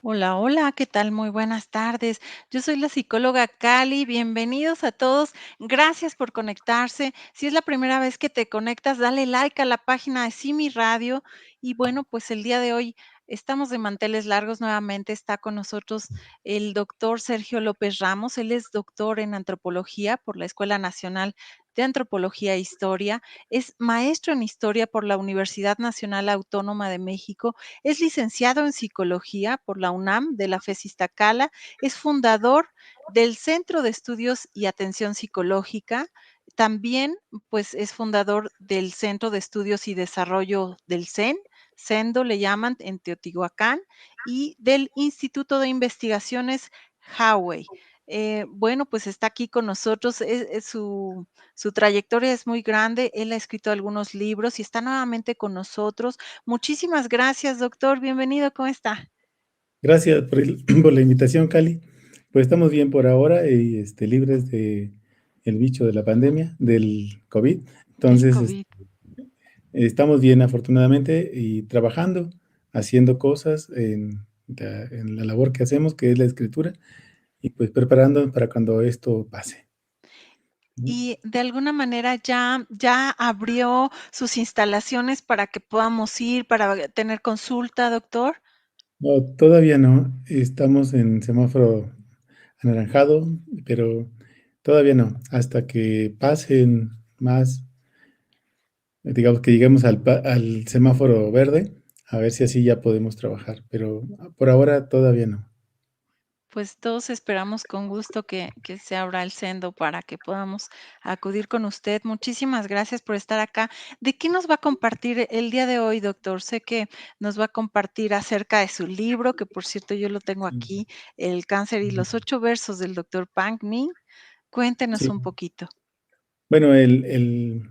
Hola, hola, ¿qué tal? Muy buenas tardes. Yo soy la psicóloga Cali. Bienvenidos a todos. Gracias por conectarse. Si es la primera vez que te conectas, dale like a la página de Simi Radio. Y bueno, pues el día de hoy estamos de manteles largos. Nuevamente está con nosotros el doctor Sergio López Ramos. Él es doctor en antropología por la Escuela Nacional de Antropología e Historia. Es maestro en historia por la Universidad Nacional Autónoma de México, es licenciado en psicología por la UNAM de la FES Iztacala, es fundador del Centro de Estudios y Atención Psicológica. También, pues, es fundador del Centro de Estudios y Desarrollo del CENDO le llaman, en Teotihuacán, y del Instituto de Investigaciones Howey. Bueno, pues está aquí con nosotros. Su trayectoria es muy grande. Él ha escrito algunos libros y está nuevamente con nosotros. Muchísimas gracias, doctor. Bienvenido, ¿cómo está? Gracias por, por la invitación, Cali. Pues estamos bien por ahora y libres de el bicho de la pandemia, del COVID. Del Entonces, COVID. estamos bien afortunadamente y trabajando, haciendo cosas en la labor que hacemos, que es la escritura, y pues preparándonos para cuando esto pase. ¿No? Y de alguna manera ya abrió sus instalaciones para que podamos ir, para tener consulta, doctor. No, todavía no. Estamos en semáforo anaranjado, pero todavía no. Hasta que pasen más, digamos que lleguemos al semáforo verde, a ver si así ya podemos trabajar, pero por ahora todavía no. Pues todos esperamos con gusto que se abra el sendo para que podamos acudir con usted. Muchísimas gracias por estar acá. ¿De qué nos va a compartir el día de hoy, doctor? Sé que nos va a compartir acerca de su libro, que por cierto yo lo tengo Sí, aquí, El cáncer y los 8 versos del doctor Pang Ming. Cuéntenos sí. un poquito. Bueno, le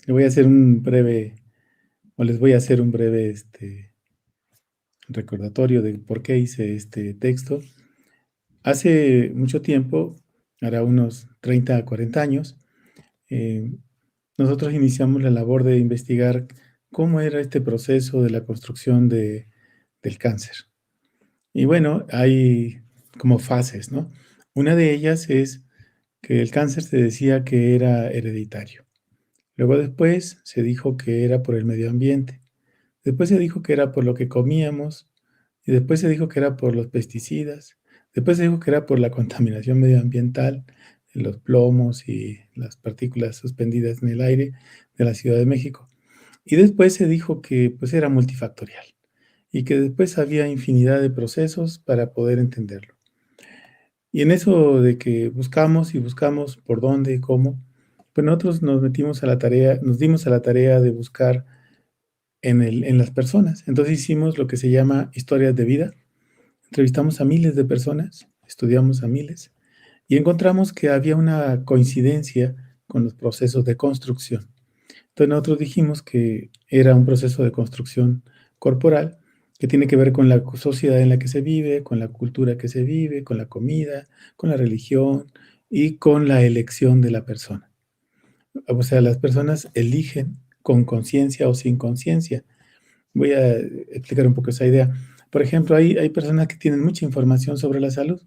voy a hacer un breve, o les voy a hacer un breve recordatorio de por qué hice este texto. Hace mucho tiempo, hará unos 30 a 40 años, eh, nosotros iniciamos la labor de investigar cómo era este proceso de la construcción del cáncer. Y bueno, hay como fases, ¿no? Una de ellas es que el cáncer se decía que era hereditario. Luego después se dijo que era por el medio ambiente. Después se dijo que era por lo que comíamos. Y después se dijo que era por los pesticidas. Después se dijo que era por la contaminación medioambiental, los plomos y las partículas suspendidas en el aire de la Ciudad de México. Y después se dijo que pues era multifactorial y que después había infinidad de procesos para poder entenderlo. Y en eso de que buscamos y buscamos por dónde y cómo, pues nosotros nos metimos a la tarea, nos dimos a la tarea de buscar en las personas. Entonces hicimos lo que se llama historias de vida. Entrevistamos a miles de personas, estudiamos a miles y encontramos que había una coincidencia con los procesos de construcción. Entonces nosotros dijimos que era un proceso de construcción corporal que tiene que ver con la sociedad en la que se vive, con la cultura que se vive, con la comida, con la religión y con la elección de la persona. O sea, las personas eligen con conciencia o sin conciencia. Voy a explicar un poco esa idea. Por ejemplo, hay personas que tienen mucha información sobre la salud,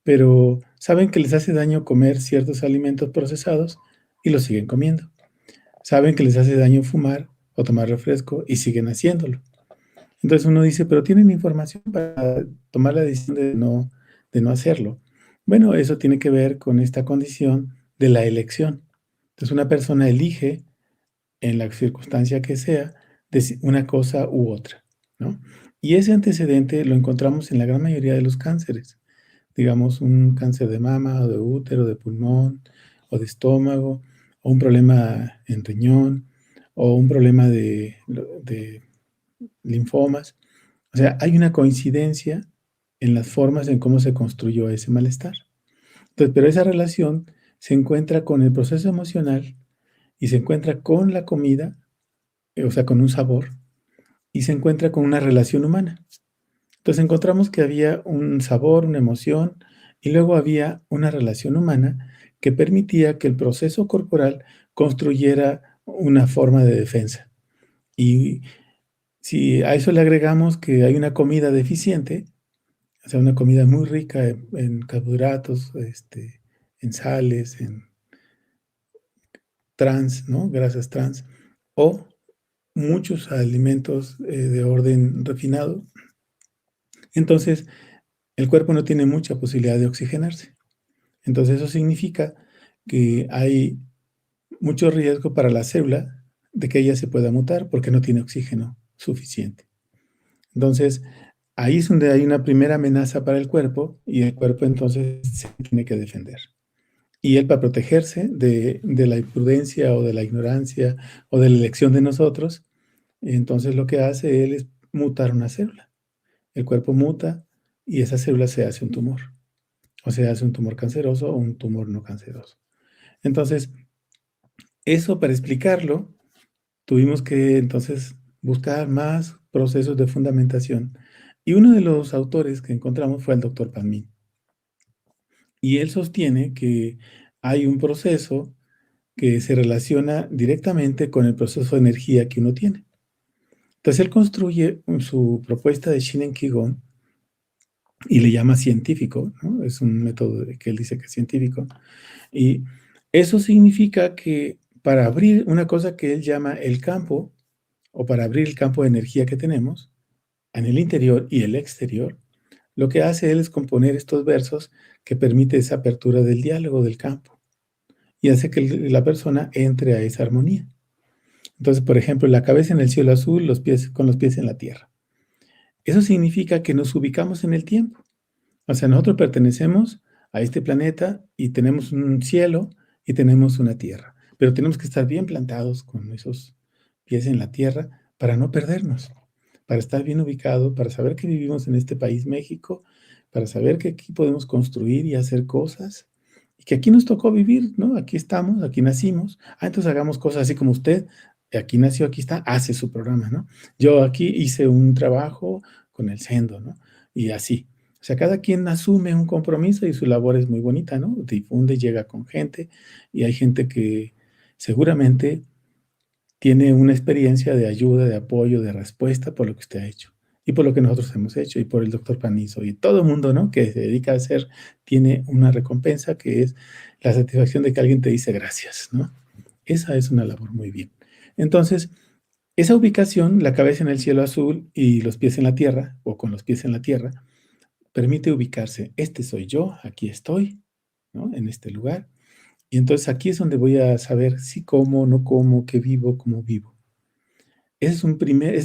pero saben que les hace daño comer ciertos alimentos procesados y los siguen comiendo. Saben que les hace daño fumar o tomar refresco y siguen haciéndolo. Entonces uno dice, pero tienen información para tomar la decisión de no hacerlo. Bueno, eso tiene que ver con esta condición de la elección. Entonces una persona elige en la circunstancia que sea una cosa u otra, ¿no? Y ese antecedente lo encontramos en la gran mayoría de los cánceres. Digamos, un cáncer de mama o de útero, de pulmón o de estómago, o un problema en riñón, o un problema de linfomas. O sea, hay una coincidencia en las formas en cómo se construyó ese malestar. Entonces, pero esa relación se encuentra con el proceso emocional y se encuentra con la comida, o sea, con un sabor, y se encuentra con una relación humana. Entonces encontramos que había un sabor, una emoción, y luego había una relación humana que permitía que el proceso corporal construyera una forma de defensa. Y si a eso le agregamos que hay una comida deficiente, O sea, una comida muy rica en carbohidratos, en sales, en trans, ¿no? Grasas trans, o muchos alimentos de orden refinado. Entonces, el cuerpo no tiene mucha posibilidad de oxigenarse. Entonces, eso significa que hay mucho riesgo para la célula de que ella se pueda mutar porque no tiene oxígeno suficiente. Entonces, ahí es donde hay una primera amenaza para el cuerpo y el cuerpo entonces se tiene que defender. Y él, para protegerse de la imprudencia o de la ignorancia o de la elección de nosotros, entonces lo que hace él es mutar una célula. El cuerpo muta y esa célula se hace un tumor. O se hace un tumor canceroso o un tumor no canceroso. Entonces, eso para explicarlo, tuvimos que entonces buscar más procesos de fundamentación. Y uno de los autores que encontramos fue el doctor Panmin. Y él sostiene que hay un proceso que se relaciona directamente con el proceso de energía que uno tiene. Entonces él construye su propuesta de Shinen Kigon y le llama científico, ¿no? Es un método que él dice que es científico. Y eso significa que para abrir una cosa que él llama el campo, o para abrir el campo de energía que tenemos, en el interior y el exterior, lo que hace él es componer estos versos que permite esa apertura del diálogo del campo y hace que la persona entre a esa armonía. Entonces, por ejemplo, la cabeza en el cielo azul, los pies con los pies en la tierra. Eso significa que nos ubicamos en el tiempo. O sea, nosotros pertenecemos a este planeta y tenemos un cielo y tenemos una tierra, pero tenemos que estar bien plantados con esos pies en la tierra para no perdernos, para estar bien ubicados, para saber que vivimos en este país, México, para saber que aquí podemos construir y hacer cosas y que aquí nos tocó vivir, ¿no? Aquí estamos, aquí nacimos. Entonces hagamos cosas así como usted, aquí nació, aquí está, hace su programa, ¿no? Yo aquí hice un trabajo con el Sendo, ¿no? Y así. O sea, cada quien asume un compromiso y su labor es muy bonita, ¿no? Difunde, llega con gente y hay gente que seguramente tiene una experiencia de ayuda, de apoyo, de respuesta por lo que usted ha hecho y por lo que nosotros hemos hecho y por el doctor Panizo y todo el mundo, ¿no? Que se dedica a hacer, tiene una recompensa que es la satisfacción de que alguien te dice gracias, ¿no? Esa es una labor muy bien. Entonces, esa ubicación, la cabeza en el cielo azul y los pies en la tierra, o con los pies en la tierra, permite ubicarse. Este soy yo, aquí estoy, ¿no? En este lugar. Y entonces aquí es donde voy a saber si como, no como, qué vivo, cómo vivo. Es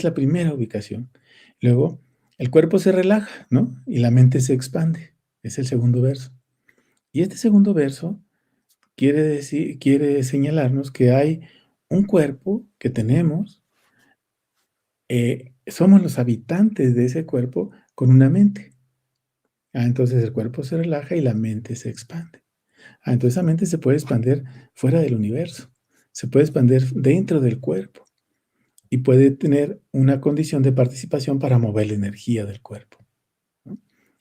la primera ubicación. Luego, el cuerpo se relaja, ¿no? Y la mente se expande. Es el segundo verso. Y este segundo verso quiere señalarnos que hay un cuerpo que tenemos, somos los habitantes de ese cuerpo con una mente. Entonces el cuerpo se relaja y la mente se expande. Entonces esa mente se puede expandir fuera del universo, se puede expandir dentro del cuerpo y puede tener una condición de participación para mover la energía del cuerpo, ¿no?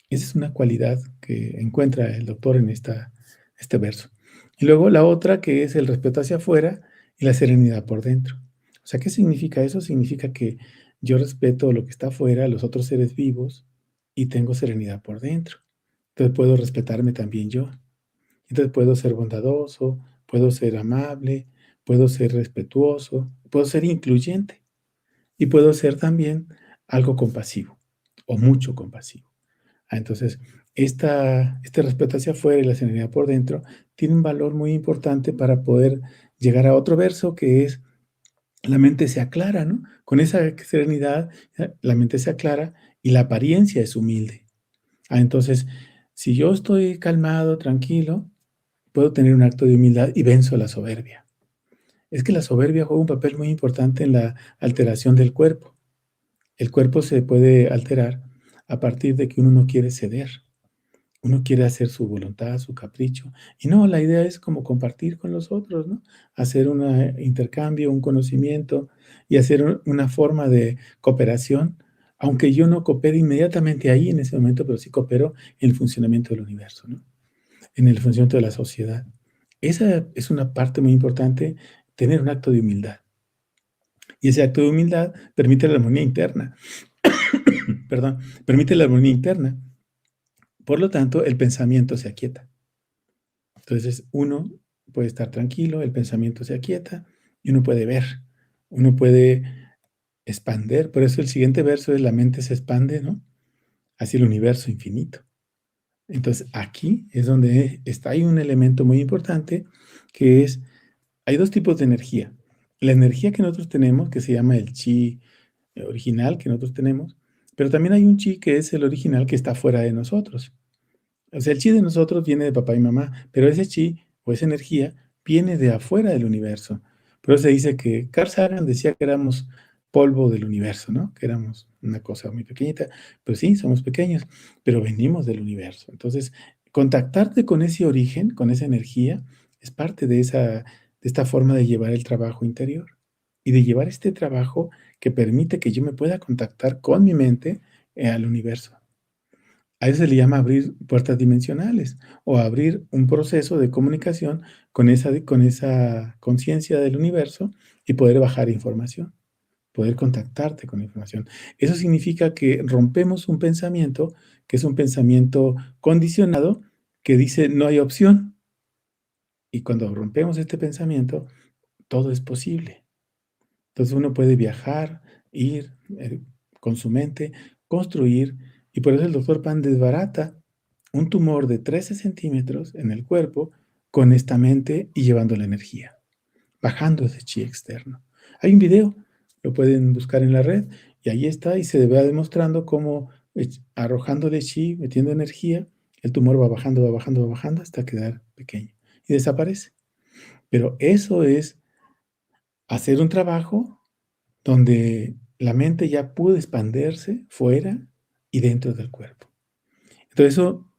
Esa es una cualidad que encuentra el doctor en este verso. Y luego la otra que es el respeto hacia afuera y la serenidad por dentro. O sea, ¿qué significa eso? Significa que yo respeto lo que está afuera, los otros seres vivos, y tengo serenidad por dentro. Entonces puedo respetarme también yo. Entonces puedo ser bondadoso, puedo ser amable, puedo ser respetuoso, puedo ser incluyente y puedo ser también algo compasivo o mucho compasivo. Entonces, este respeto hacia afuera y la serenidad por dentro tiene un valor muy importante para poder llegar a otro verso que es la mente se aclara, ¿no? Con esa serenidad, la mente se aclara y la apariencia es humilde. Entonces, si yo estoy calmado, tranquilo, puedo tener un acto de humildad y venzo la soberbia. Es que la soberbia juega un papel muy importante en la alteración del cuerpo. El cuerpo se puede alterar a partir de que uno no quiere ceder. Uno quiere hacer su voluntad, su capricho. Y no, la idea es como compartir con los otros, ¿no? Hacer un intercambio, un conocimiento y hacer una forma de cooperación, aunque yo no coopere inmediatamente ahí en ese momento, pero sí coopero en el funcionamiento del universo, ¿no? En el funcionamiento de la sociedad. Esa es una parte muy importante, tener un acto de humildad. Y ese acto de humildad permite la armonía interna. Perdón, permite la armonía interna. Por lo tanto, el pensamiento se aquieta. Entonces, uno puede estar tranquilo, el pensamiento se aquieta y uno puede ver, uno puede expander. Por eso el siguiente verso es: la mente se expande, ¿no? Hacia el universo infinito. Entonces, aquí es donde está, hay un elemento muy importante, que es, hay dos tipos de energía. La energía que nosotros tenemos, que se llama el chi original que nosotros tenemos, pero también hay un chi que es el original que está fuera de nosotros. O sea, el chi de nosotros viene de papá y mamá, pero ese chi o esa energía viene de afuera del universo. Por eso se dice que Carl Sagan decía que éramos polvo del universo, ¿no? Que éramos una cosa muy pequeñita. Pues sí, somos pequeños, pero venimos del universo. Entonces, contactarte con ese origen, con esa energía, es parte de esta forma de llevar el trabajo interior y de llevar este trabajo que permite que yo me pueda contactar con mi mente al universo. A eso se le llama abrir puertas dimensionales o abrir un proceso de comunicación con esa conciencia del universo y poder bajar información, poder contactarte con información. Eso significa que rompemos un pensamiento, que es un pensamiento condicionado, que dice no hay opción. Y cuando rompemos este pensamiento, todo es posible. Entonces uno puede viajar, ir con su mente, construir, y por eso el doctor Pan desbarata un tumor de 13 centímetros en el cuerpo con esta mente y llevando la energía, bajando ese chi externo. Hay un video, lo pueden buscar en la red, y ahí está, y se va demostrando cómo arrojándole chi, metiendo energía, el tumor va bajando, va bajando, va bajando hasta quedar pequeño y desaparece. Pero eso es hacer un trabajo donde la mente ya pudo expandirse fuera y dentro del cuerpo. Entonces eso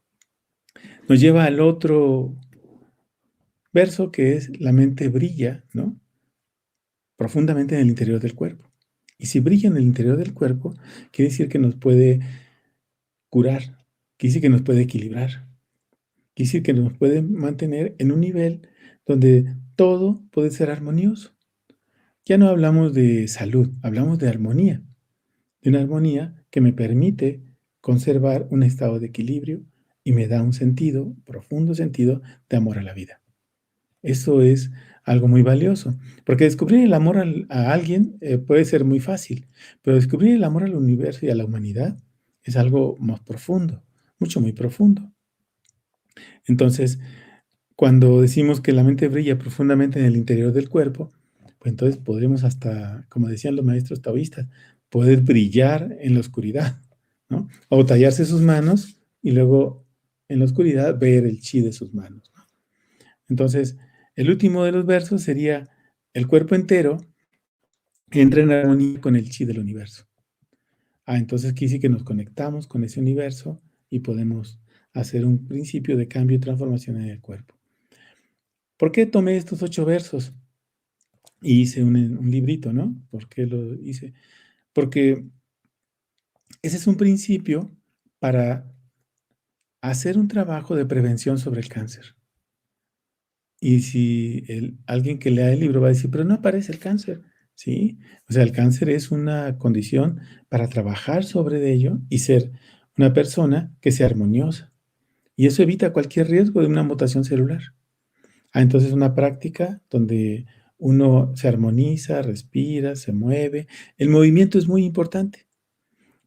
nos lleva al otro verso, que es: la mente brilla, ¿no? Profundamente en el interior del cuerpo. Y si brilla en el interior del cuerpo, quiere decir que nos puede curar, quiere decir que nos puede equilibrar, quiere decir que nos puede mantener en un nivel donde todo puede ser armonioso. Ya no hablamos de salud, hablamos de armonía. De una armonía que me permite conservar un estado de equilibrio y me da un sentido, profundo sentido, de amor a la vida. Eso es algo muy valioso, porque descubrir el amor a alguien puede ser muy fácil, pero descubrir el amor al universo y a la humanidad es algo más profundo, mucho, muy profundo. Entonces, cuando decimos que la mente brilla profundamente en el interior del cuerpo, pues entonces podremos hasta, como decían los maestros taoístas, poder brillar en la oscuridad, ¿no? O tallarse sus manos y luego en la oscuridad ver el chi de sus manos, ¿no? Entonces, el último de los versos sería: el cuerpo entero entra en armonía con el chi del universo. Entonces aquí sí que nos conectamos con ese universo y podemos hacer un principio de cambio y transformación en el cuerpo. ¿Por qué tomé estos 8 versos? Y hice un librito, ¿no? ¿Por qué lo hice? Porque ese es un principio para hacer un trabajo de prevención sobre el cáncer. Y si alguien que lea el libro va a decir: pero no aparece el cáncer, ¿sí? O sea, el cáncer es una condición para trabajar sobre ello y ser una persona que sea armoniosa. Y eso evita cualquier riesgo de una mutación celular. Entonces una práctica donde uno se armoniza, respira, se mueve. El movimiento es muy importante.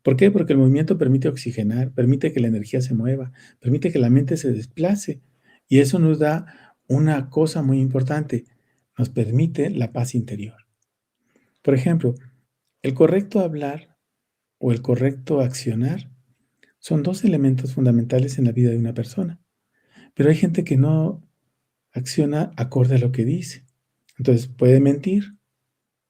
¿Por qué? Porque el movimiento permite oxigenar, permite que la energía se mueva, permite que la mente se desplace. Y eso nos da una cosa muy importante, nos permite la paz interior. Por ejemplo, el correcto hablar o el correcto accionar son dos elementos fundamentales en la vida de una persona. Pero hay gente que no acciona acorde a lo que dice. Entonces puede mentir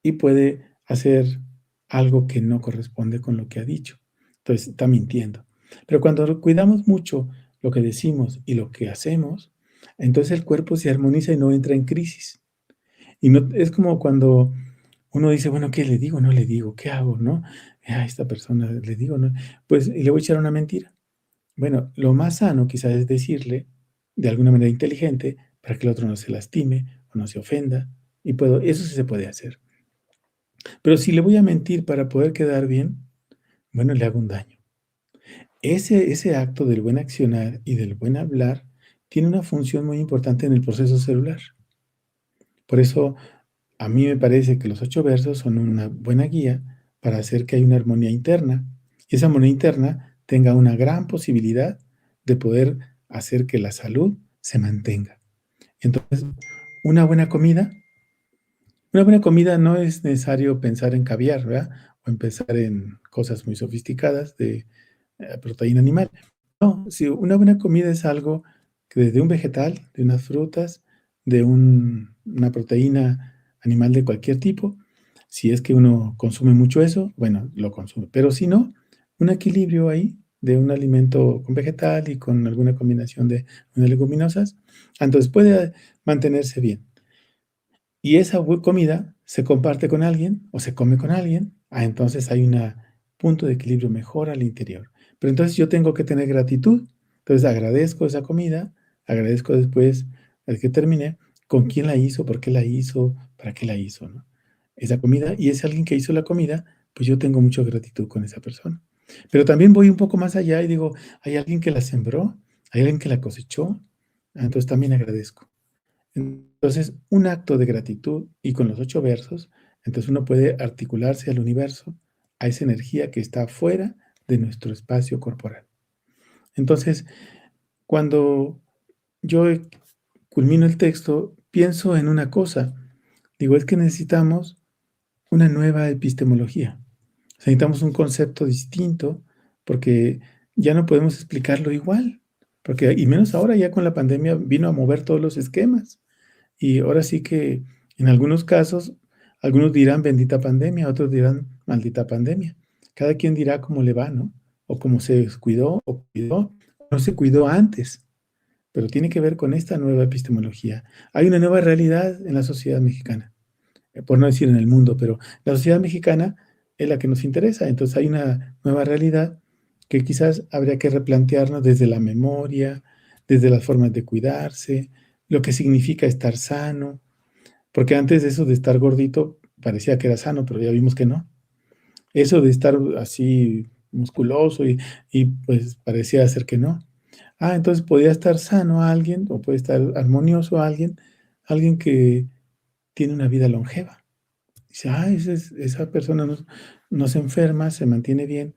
y puede hacer algo que no corresponde con lo que ha dicho. Entonces está mintiendo. Pero cuando cuidamos mucho lo que decimos y lo que hacemos, entonces el cuerpo se armoniza y no entra en crisis. Y no es como cuando uno dice: bueno, ¿qué le digo? No le digo, ¿qué hago? ¿No? A esta persona le digo, ¿no? Pues y le voy a echar una mentira. Bueno, lo más sano quizás es decirle de alguna manera inteligente para que el otro no se lastime o no se ofenda. Y eso sí se puede hacer. Pero si le voy a mentir para poder quedar bien, bueno, le hago un daño. ese acto del buen accionar y del buen hablar tiene una función muy importante en el proceso celular. Por eso, a mí me parece que los 8 versos son una buena guía para hacer que haya una armonía interna, y esa armonía interna tenga una gran posibilidad de poder hacer que la salud se mantenga. Entonces, una buena comida una buena comida no es necesario pensar en caviar, ¿verdad? O en pensar en cosas muy sofisticadas de, proteína animal. No, sí, una buena comida es algo que desde un vegetal, de unas frutas, de una proteína animal de cualquier tipo, si es que uno consume mucho eso, bueno, lo consume. Pero si no, un equilibrio ahí de un alimento con vegetal y con alguna combinación de unas leguminosas, entonces puede mantenerse bien. Y esa comida se comparte con alguien o se come con alguien, entonces hay un punto de equilibrio mejor al interior. Pero entonces yo tengo que tener gratitud. Entonces agradezco esa comida, agradezco después, al que termine, con quién la hizo, por qué la hizo, para qué la hizo, ¿no? Esa comida, y ese alguien que hizo la comida, pues yo tengo mucha gratitud con esa persona. Pero también voy un poco más allá y digo, hay alguien que la sembró, hay alguien que la cosechó, entonces también agradezco. Entonces, un acto de gratitud y con los 8 versos, entonces uno puede articularse al universo, a esa energía que está fuera de nuestro espacio corporal. Entonces, cuando yo culmino el texto, pienso en una cosa. Digo, es que necesitamos una nueva epistemología. Necesitamos un concepto distinto porque ya no podemos explicarlo igual. Porque, y menos ahora, ya con la pandemia vino a mover todos los esquemas. Y ahora sí que en algunos casos, algunos dirán bendita pandemia, otros dirán maldita pandemia. Cada quien dirá cómo le va, ¿no? O cómo se descuidó o cuidó, no se cuidó antes, pero tiene que ver con esta nueva epistemología. Hay una nueva realidad en la sociedad mexicana, por no decir en el mundo, pero la sociedad mexicana es la que nos interesa. Entonces hay una nueva realidad que quizás habría que replantearnos desde la memoria, desde las formas de cuidarse, lo que significa estar sano, porque antes eso de estar gordito parecía que era sano, pero ya vimos que no. Eso de estar así musculoso y pues parecía ser que no. Entonces podía estar sano alguien o puede estar armonioso alguien, alguien que tiene una vida longeva. Dice, esa persona no se enferma, se mantiene bien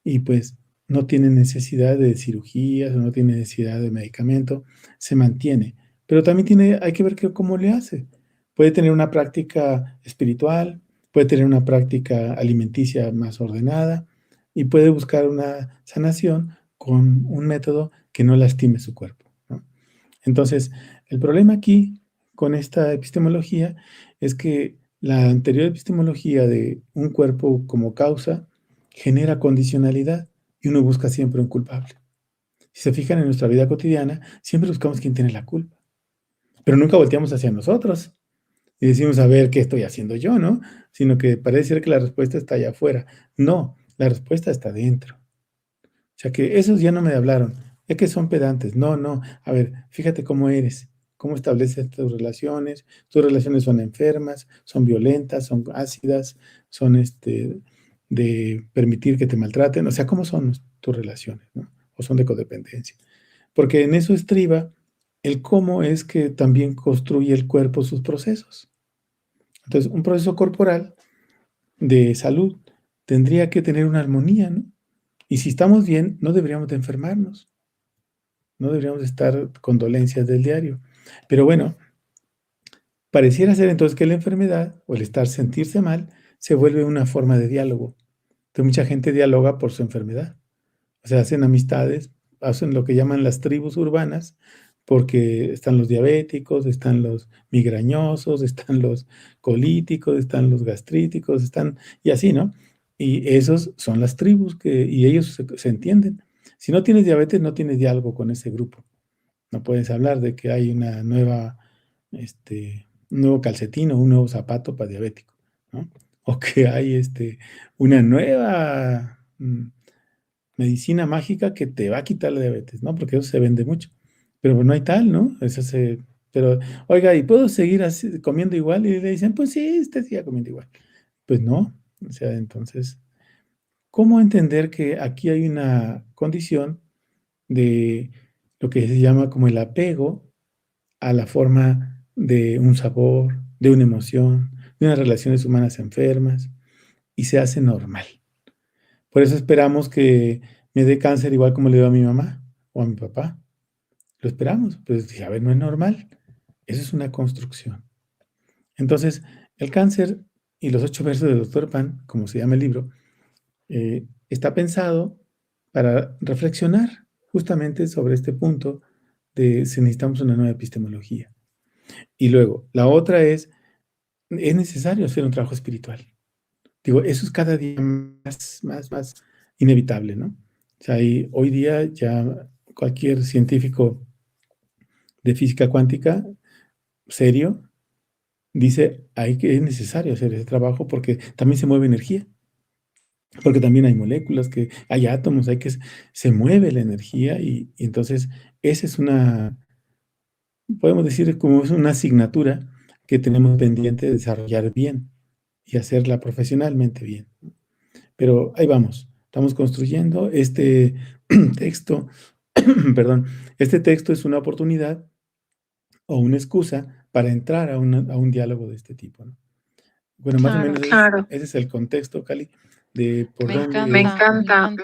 y pues no tiene necesidad de cirugías, no tiene necesidad de medicamento, se mantiene. Pero también hay que ver cómo le hace. Puede tener una práctica espiritual, puede tener una práctica alimenticia más ordenada y puede buscar una sanación con un método que no lastime su cuerpo, ¿no? Entonces, el problema aquí con esta epistemología es que la anterior epistemología de un cuerpo como causa genera condicionalidad y uno busca siempre un culpable. Si se fijan en nuestra vida cotidiana, siempre buscamos quién tiene la culpa, pero nunca volteamos hacia nosotros y decimos, a ver, ¿qué estoy haciendo yo, no? Sino que parece ser que la respuesta está allá afuera. No, la respuesta está dentro. O sea que esos ya no me hablaron, es que son pedantes. No, no, a ver, fíjate cómo eres, cómo estableces tus relaciones son enfermas, son violentas, son ácidas, son de permitir que te maltraten, o sea, cómo son tus relaciones, ¿no? O son de codependencia. Porque en eso estriba el cómo es que también construye el cuerpo sus procesos. Entonces, un proceso corporal de salud tendría que tener una armonía, ¿no? Y si estamos bien, no deberíamos de enfermarnos, no deberíamos de estar con dolencias del diario. Pero bueno, pareciera ser entonces que la enfermedad o el sentirse mal se vuelve una forma de diálogo. Entonces mucha gente dialoga por su enfermedad. O sea, hacen amistades, hacen lo que llaman las tribus urbanas, porque están los diabéticos, están los migrañosos, están los colíticos, están los gastríticos, y así, ¿no? Y esos son las tribus y ellos se entienden. Si no tienes diabetes, no tienes diálogo con ese grupo. No puedes hablar de que hay un nuevo calcetín o un nuevo zapato para diabético, ¿no? O que hay una nueva medicina mágica que te va a quitar la diabetes, ¿no? Porque eso se vende mucho. Pero pues no hay tal, ¿no? Pero, oiga, ¿y puedo seguir así, comiendo igual? Y le dicen, pues sí, usted siga comiendo igual. Pues no, o sea, entonces, ¿cómo entender que aquí hay una condición de lo que se llama como el apego a la forma de un sabor, de una emoción, de unas relaciones humanas enfermas, y se hace normal? Por eso esperamos que me dé cáncer igual como le dio a mi mamá o a mi papá. Lo esperamos, pues dije, a ver, no es normal. Eso es una construcción. Entonces, el cáncer y los 8 versos del Doctor Pan, como se llama el libro, está pensado para reflexionar justamente sobre este punto de si necesitamos una nueva epistemología. Y luego, la otra es necesario hacer un trabajo espiritual. Digo, eso es cada día más inevitable, ¿no? O sea, hoy día ya cualquier científico de física cuántica serio dice, hay que es necesario hacer ese trabajo porque también se mueve energía, porque también hay moléculas, que hay átomos, hay que se mueve la energía y entonces esa es una, podemos decir, como es una asignatura que tenemos pendiente de desarrollar bien y hacerla profesionalmente bien. Pero ahí vamos, estamos construyendo este texto, perdón, este texto es una oportunidad o una excusa para entrar a un diálogo de este tipo, ¿no? Bueno, más o Claro, menos ese es el contexto, Cali, de por me dónde encanta, me encanta.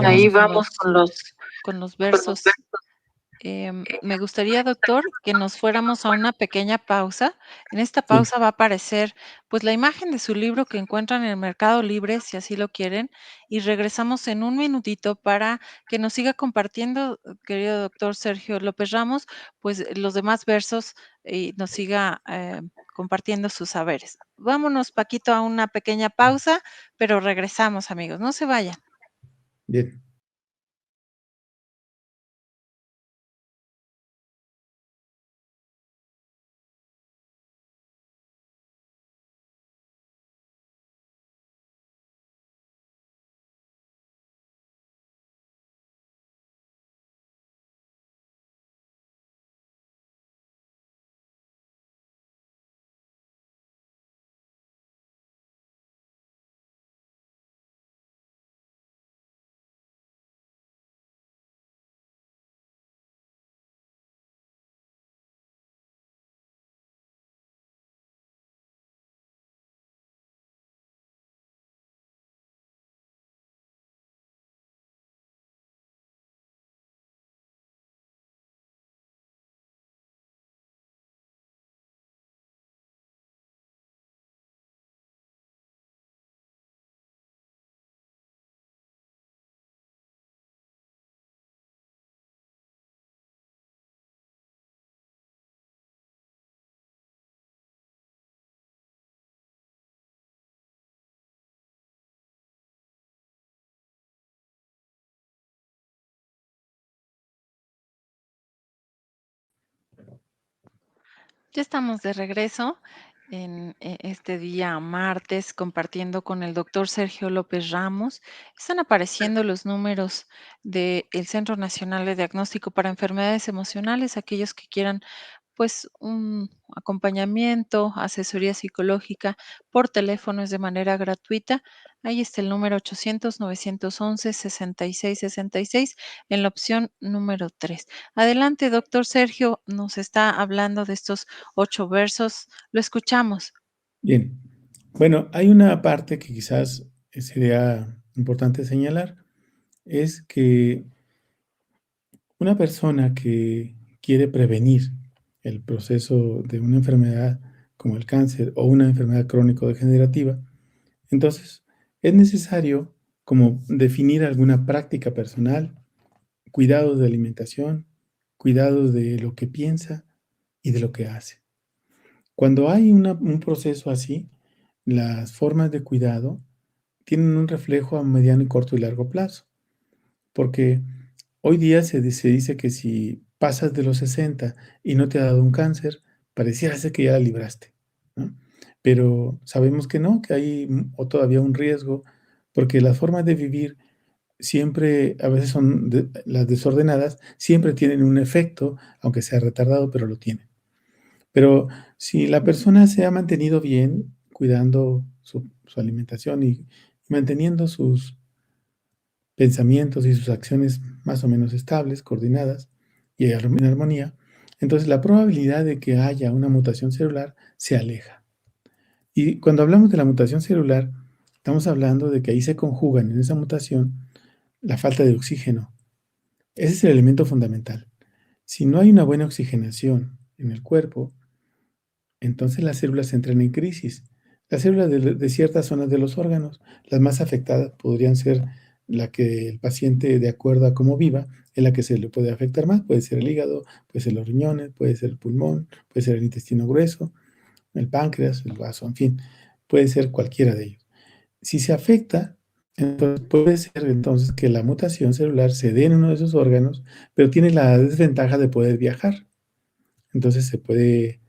Ahí vamos entramos. con los versos. Me gustaría, doctor, que nos fuéramos a una pequeña pausa. En esta Sí, pausa va a aparecer, pues, la imagen de su libro que encuentran en el Mercado Libre, si así lo quieren, y regresamos en un minutito para que nos siga compartiendo, querido doctor Sergio López Ramos, pues, los demás versos y nos siga, compartiendo sus saberes. Vámonos, Paquito, a una pequeña pausa, pero regresamos, amigos, no se vayan. bien. Ya estamos de regreso en este día martes compartiendo con el doctor Sergio López Ramos. Están apareciendo los números del Centro Nacional de Diagnóstico para Enfermedades Emocionales, aquellos que quieran pues un acompañamiento, asesoría psicológica por teléfono es de manera gratuita. Ahí está el número 800-911-6666 en la opción número 3. Adelante, doctor Sergio, nos está hablando de estos 8 versos. Lo escuchamos. Bien. Bueno, hay una parte que quizás sería importante señalar, es que una persona que quiere prevenir el proceso de una enfermedad como el cáncer o una enfermedad crónico-degenerativa, entonces es necesario como definir alguna práctica personal, cuidados de alimentación, cuidados de lo que piensa y de lo que hace. Cuando hay un proceso así, las formas de cuidado tienen un reflejo a mediano y corto y largo plazo, porque hoy día se dice que si pasas de los 60 y no te ha dado un cáncer, pareciera ser que ya la libraste, ¿no? Pero sabemos que no, que hay o todavía un riesgo, porque las formas de vivir siempre, a veces son las desordenadas, siempre tienen un efecto, aunque sea retardado, pero lo tienen. Pero si la persona se ha mantenido bien, cuidando su alimentación y manteniendo pensamientos y sus acciones más o menos estables, coordinadas y en armonía, entonces la probabilidad de que haya una mutación celular se aleja. Y cuando hablamos de la mutación celular, estamos hablando de que ahí se conjugan en esa mutación la falta de oxígeno. Ese es el elemento fundamental. Si no hay una buena oxigenación en el cuerpo, entonces las células entran en crisis. Las células de ciertas zonas de los órganos, las más afectadas podrían ser la que el paciente, de acuerdo a cómo viva, es la que se le puede afectar más. Puede ser el hígado, puede ser los riñones, puede ser el pulmón, puede ser el intestino grueso, el páncreas, el vaso, en fin, puede ser cualquiera de ellos. Si se afecta, entonces puede ser entonces que la mutación celular se dé en uno de esos órganos, pero tiene la desventaja de poder viajar. Entonces se puede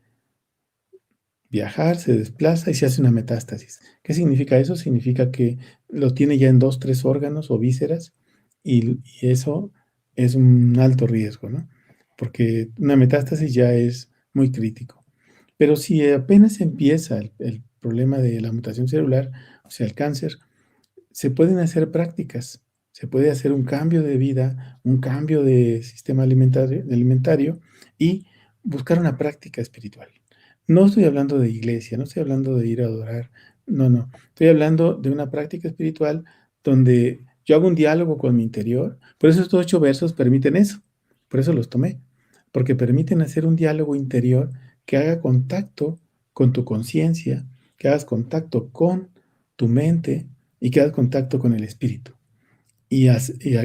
viajar, se desplaza y se hace una metástasis. ¿Qué significa eso? Significa que lo tiene ya en 2, 3 órganos o vísceras y eso es un alto riesgo, ¿no? Porque una metástasis ya es muy crítico. Pero si apenas empieza el problema de la mutación celular, o sea, el cáncer, se pueden hacer prácticas, se puede hacer un cambio de vida, un cambio de sistema alimentario y buscar una práctica espiritual. No estoy hablando de iglesia, no estoy hablando de ir a adorar, no, no. Estoy hablando de una práctica espiritual donde yo hago un diálogo con mi interior. Por eso estos 8 versos permiten eso. Por eso los tomé. Porque permiten hacer un diálogo interior que haga contacto con tu conciencia, que hagas contacto con tu mente y que hagas contacto con el espíritu.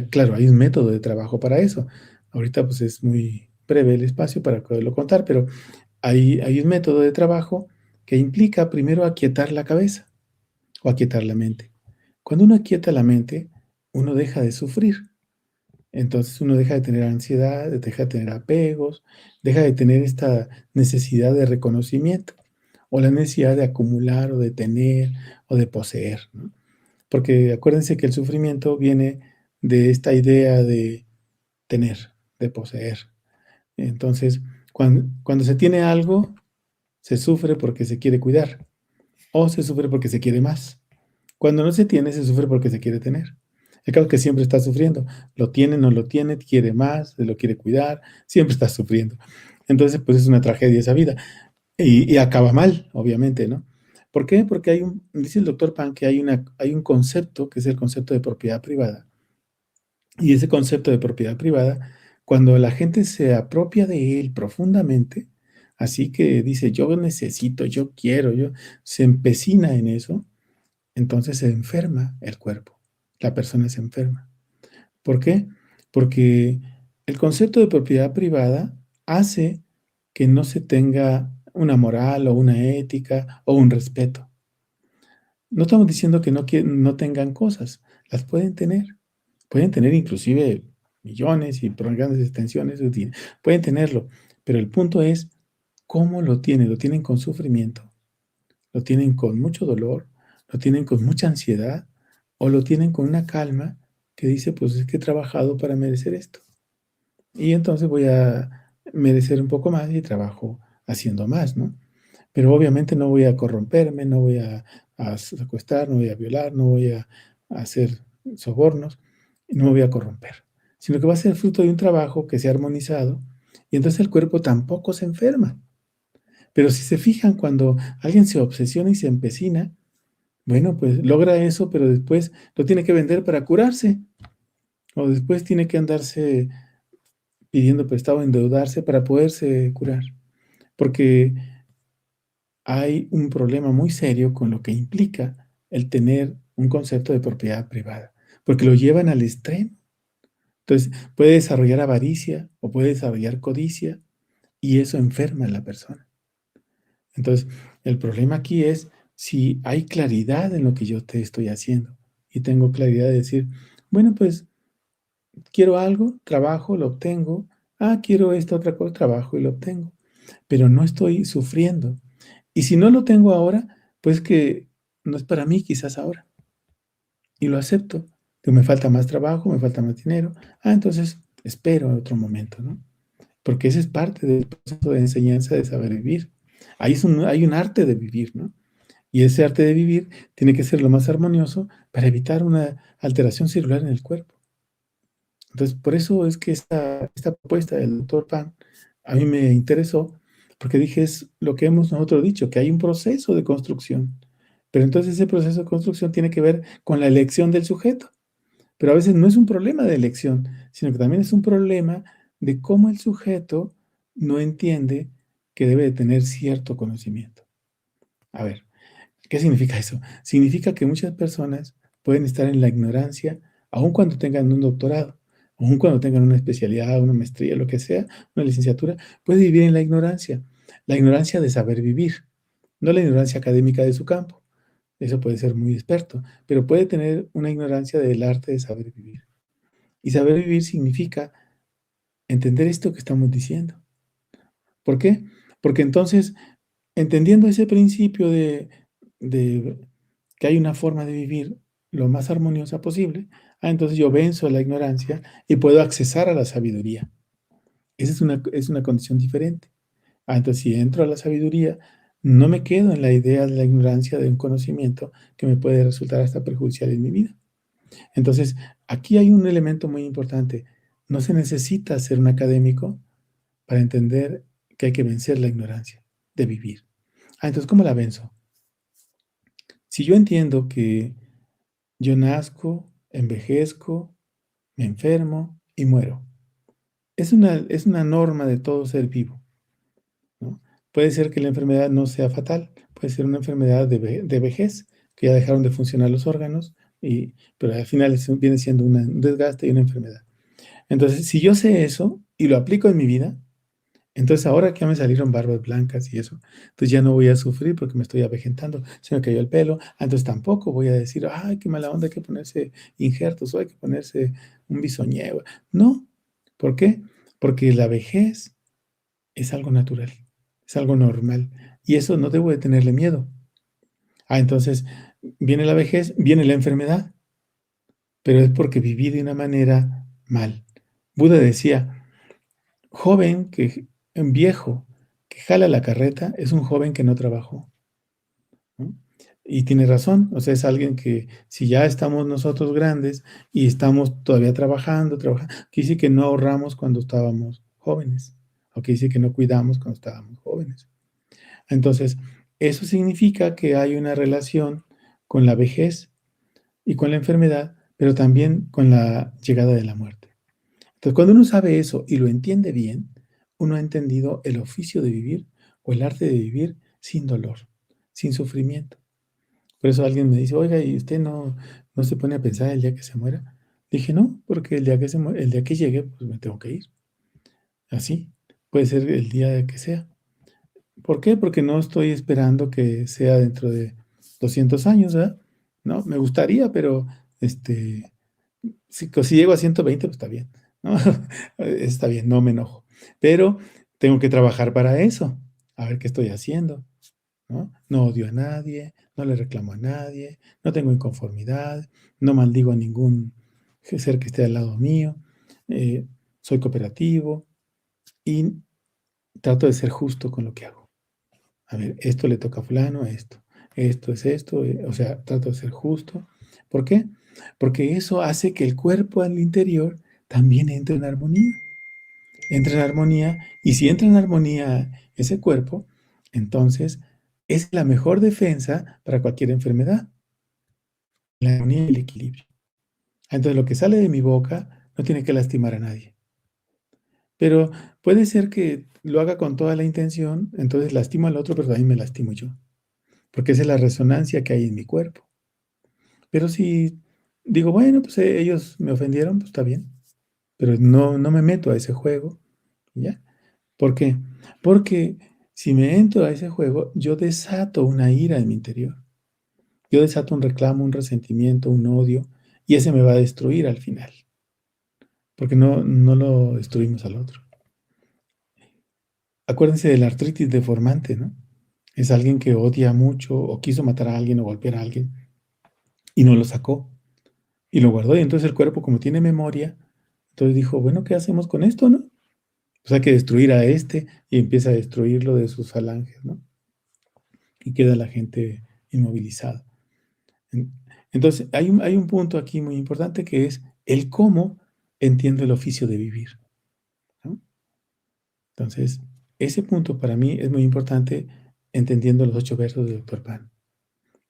Claro, hay un método de trabajo para eso. Ahorita pues es muy breve el espacio para poderlo contar, pero hay un método de trabajo que implica primero aquietar la cabeza o aquietar la mente. Cuando uno aquieta la mente, uno deja de sufrir. Entonces uno deja de tener ansiedad, deja de tener apegos, deja de tener esta necesidad de reconocimiento o la necesidad de acumular o de tener o de poseer, ¿no? Porque acuérdense que el sufrimiento viene de esta idea de tener, de poseer. Entonces, cuando se tiene algo, se sufre porque se quiere cuidar o se sufre porque se quiere más. Cuando no se tiene, se sufre porque se quiere tener. El caso es que siempre está sufriendo. Lo tiene, no lo tiene, quiere más, se lo quiere cuidar, siempre está sufriendo. Entonces, pues es una tragedia esa vida. Y acaba mal, obviamente, ¿no? ¿Por qué? Porque dice el doctor Pan que hay un concepto que es el concepto de propiedad privada. Y ese concepto de propiedad privada, cuando la gente se apropia de él profundamente, así que dice, yo necesito, yo quiero, se empecina en eso, entonces se enferma el cuerpo, la persona se enferma. ¿Por qué? Porque el concepto de propiedad privada hace que no se tenga una moral o una ética o un respeto. No estamos diciendo que no tengan cosas, las pueden tener inclusive millones y por grandes extensiones, pueden tenerlo, pero el punto es cómo lo tienen con sufrimiento, lo tienen con mucho dolor, lo tienen con mucha ansiedad o lo tienen con una calma que dice, pues es que he trabajado para merecer esto. Y entonces voy a merecer un poco más y trabajo haciendo más, ¿no? Pero obviamente no voy a corromperme, no voy a secuestrar, no voy a violar, no voy a hacer sobornos, no me voy a corromper, sino que va a ser fruto de un trabajo que se ha armonizado y entonces el cuerpo tampoco se enferma. Pero si se fijan, cuando alguien se obsesiona y se empecina, bueno, pues logra eso, pero después lo tiene que vender para curarse, o después tiene que andarse pidiendo prestado, endeudarse para poderse curar, porque hay un problema muy serio con lo que implica el tener un concepto de propiedad privada, porque lo llevan al extremo. Entonces, puede desarrollar avaricia o puede desarrollar codicia y eso enferma a la persona. Entonces, el problema aquí es si hay claridad en lo que yo te estoy haciendo y tengo claridad de decir, bueno, pues quiero algo, trabajo, lo obtengo. Ah, quiero esta otra cosa, trabajo y lo obtengo. Pero no estoy sufriendo. Y si no lo tengo ahora, pues que no es para mí quizás ahora. Y lo acepto. Me falta más trabajo, me falta más dinero. Ah, entonces espero a otro momento, ¿no? Porque ese es parte del proceso de enseñanza de saber vivir. Hay un arte de vivir, ¿no? Y ese arte de vivir tiene que ser lo más armonioso para evitar una alteración celular en el cuerpo. Entonces, por eso es que esta propuesta del doctor Pan a mí me interesó, porque dije, es lo que hemos nosotros dicho, que hay un proceso de construcción, pero entonces ese proceso de construcción tiene que ver con la elección del sujeto, pero a veces no es un problema de elección, sino que también es un problema de cómo el sujeto no entiende que debe de tener cierto conocimiento. A ver, ¿qué significa eso? Significa que muchas personas pueden estar en la ignorancia aun cuando tengan un doctorado, aun cuando tengan una especialidad, una maestría, lo que sea, una licenciatura, puede vivir en la ignorancia de saber vivir, no la ignorancia académica de su campo. Eso puede ser muy experto, pero puede tener una ignorancia del arte de saber vivir. Y saber vivir significa entender esto que estamos diciendo. ¿Por qué? Porque entonces, entendiendo ese principio de que hay una forma de vivir lo más armoniosa posible, entonces yo venzo la ignorancia y puedo accesar a la sabiduría. Esa es una condición diferente. Entonces, si entro a la sabiduría, no me quedo en la idea de la ignorancia de un conocimiento que me puede resultar hasta perjudicial en mi vida. Entonces, aquí hay un elemento muy importante. No se necesita ser un académico para entender que hay que vencer la ignorancia de vivir. Entonces, ¿cómo la venzo? Si yo entiendo que yo nazco, envejezco, me enfermo y muero. Es una norma de todo ser vivo, ¿no? Puede ser que la enfermedad no sea fatal, puede ser una enfermedad de vejez, que ya dejaron de funcionar los órganos, pero al final viene siendo un desgaste y una enfermedad. Entonces, si yo sé eso y lo aplico en mi vida, entonces ahora que ya me salieron barbas blancas y eso, entonces ya no voy a sufrir porque me estoy avejentando, se me cayó el pelo, entonces tampoco voy a decir, ay, qué mala onda, hay que ponerse injertos o hay que ponerse un bisoñero. No, ¿por qué? Porque la vejez es algo natural, es algo normal y eso no debo de tenerle miedo. Entonces viene la vejez, viene la enfermedad, pero es porque viví de una manera mal. Buda decía, joven que viejo que jala la carreta es un joven que no trabajó, ¿no? Y tiene razón, o sea, es alguien que si ya estamos nosotros grandes y estamos todavía trabajando, quiere decir que no ahorramos cuando estábamos jóvenes, o quiere decir que no cuidamos cuando estábamos jóvenes. Entonces, eso significa que hay una relación con la vejez y con la enfermedad, pero también con la llegada de la muerte. Entonces, cuando uno sabe eso y lo entiende bien, uno ha entendido el oficio de vivir o el arte de vivir sin dolor, sin sufrimiento. Por eso alguien me dice, oiga, ¿y usted no se pone a pensar el día que se muera? Dije, no, porque el día que el día que llegue, pues me tengo que ir. Así, puede ser el día que sea. ¿Por qué? Porque no estoy esperando que sea dentro de 200 años, ¿verdad? No, me gustaría, pero si llego a 120, pues está bien, ¿no? Está bien, no me enojo. Pero tengo que trabajar para eso, a ver qué estoy haciendo, ¿no? No odio a nadie, no le reclamo a nadie, no tengo inconformidad, no maldigo a ningún ser que esté al lado mío, eh, soy cooperativo y trato de ser justo con lo que hago. A ver, esto le toca a fulano, esto es esto, o sea, trato de ser justo. ¿Por qué? Porque eso hace que el cuerpo al interior también entre en armonía. Entra en armonía y si entra en armonía ese cuerpo, entonces es la mejor defensa para cualquier enfermedad, la armonía y el equilibrio. Entonces lo que sale de mi boca no tiene que lastimar a nadie. Pero puede ser que lo haga con toda la intención, entonces lastimo al otro, pero también me lastimo yo, porque esa es la resonancia que hay en mi cuerpo. Pero si digo, bueno, pues ellos me ofendieron, pues está bien, pero no me meto a ese juego, ¿ya? ¿Por qué? Porque si me entro a ese juego, yo desato una ira en mi interior. Yo desato un reclamo, un resentimiento, un odio, y ese me va a destruir al final, porque no lo destruimos al otro. Acuérdense de la artritis deformante, ¿no? Es alguien que odia mucho o quiso matar a alguien o golpear a alguien y no lo sacó y lo guardó. Y entonces el cuerpo, como tiene memoria, entonces dijo, bueno, ¿qué hacemos con esto, no? Pues hay que destruir a este y empieza a destruirlo de sus falanges, ¿no? Y queda la gente inmovilizada. Entonces, hay un punto aquí muy importante que es el cómo entiendo el oficio de vivir, ¿no? Entonces, ese punto para mí es muy importante, entendiendo los 8 versos de Doctor Pan.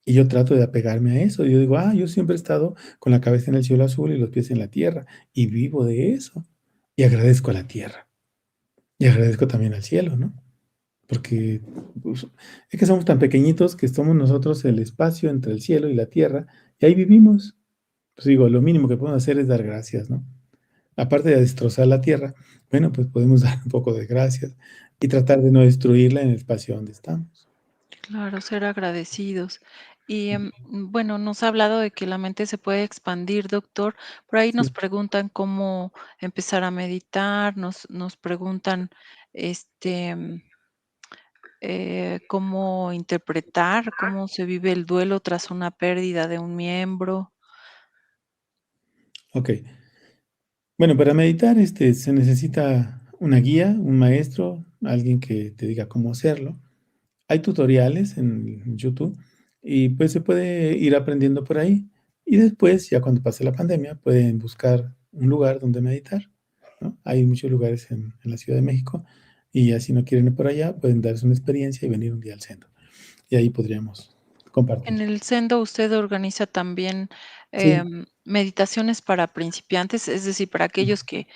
Y yo trato de apegarme a eso. Yo digo, yo siempre he estado con la cabeza en el cielo azul y los pies en la tierra, y vivo de eso. Y agradezco a la tierra, y agradezco también al cielo, ¿no? Porque pues, es que somos tan pequeñitos que somos nosotros el espacio entre el cielo y la tierra, y ahí vivimos. Pues digo, lo mínimo que podemos hacer es dar gracias, ¿no? Aparte de destrozar la tierra, bueno, pues podemos dar un poco de gracias y tratar de no destruirla en el espacio donde estamos. Claro, ser agradecidos. Y bueno, nos ha hablado de que la mente se puede expandir, doctor. Por ahí nos Sí, preguntan cómo empezar a meditar, nos preguntan este, cómo interpretar, cómo se vive el duelo tras una pérdida de un miembro. ok. Bueno, para meditar, se necesita una guía, un maestro, alguien que te diga cómo hacerlo. Hay tutoriales en YouTube y, pues, se puede ir aprendiendo por ahí. Y después, ya cuando pase la pandemia, pueden buscar un lugar donde meditar, ¿no? Hay muchos lugares en la Ciudad de México, y ya si no quieren ir por allá, pueden darse una experiencia y venir un día al centro, y ahí podríamos En compartir. el Sendo usted organiza también Sí, meditaciones para principiantes, es decir, para aquellos que